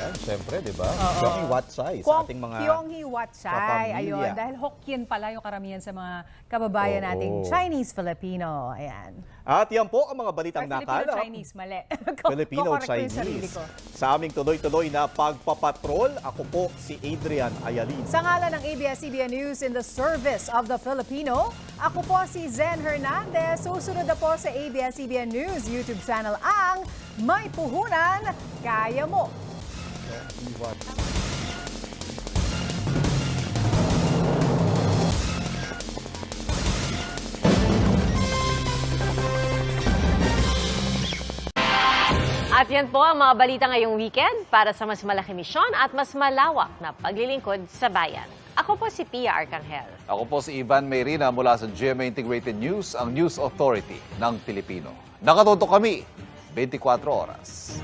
Yan, syempre, di ba? Oo. Kyung Hee Wat Sai sa ating mga Kyung Hee Wat Sai. kapamilya. Ayun, dahil Hokkien pala yung karamihan sa mga kababayan Oo. nating Chinese-Filipino. Ayan. At yan po ang mga balitang Or nakalap. Filipino-Chinese, mali. Kukorek ko yung sarili Filipino-Chinese. ko. Sa aming tuloy-tuloy na pagpapatrol, ako po si Adrian Ayalin. Sa ngalan ng ABS-CBN News in the service of the Filipino, ako po si Zen Hernandez. Susunod na po sa ABS-CBN News YouTube channel ang May Puhunan, Kaya Mo. At yan po ang mga balita ngayong weekend para sa mas malaki misyon at mas malawak na paglilingkod sa bayan. Ako po si Pia Arcangel. Ako po si Ivan Mayrina mula sa GMA Integrated News, ang News Authority ng Pilipino. Nakatutok kami 24 oras.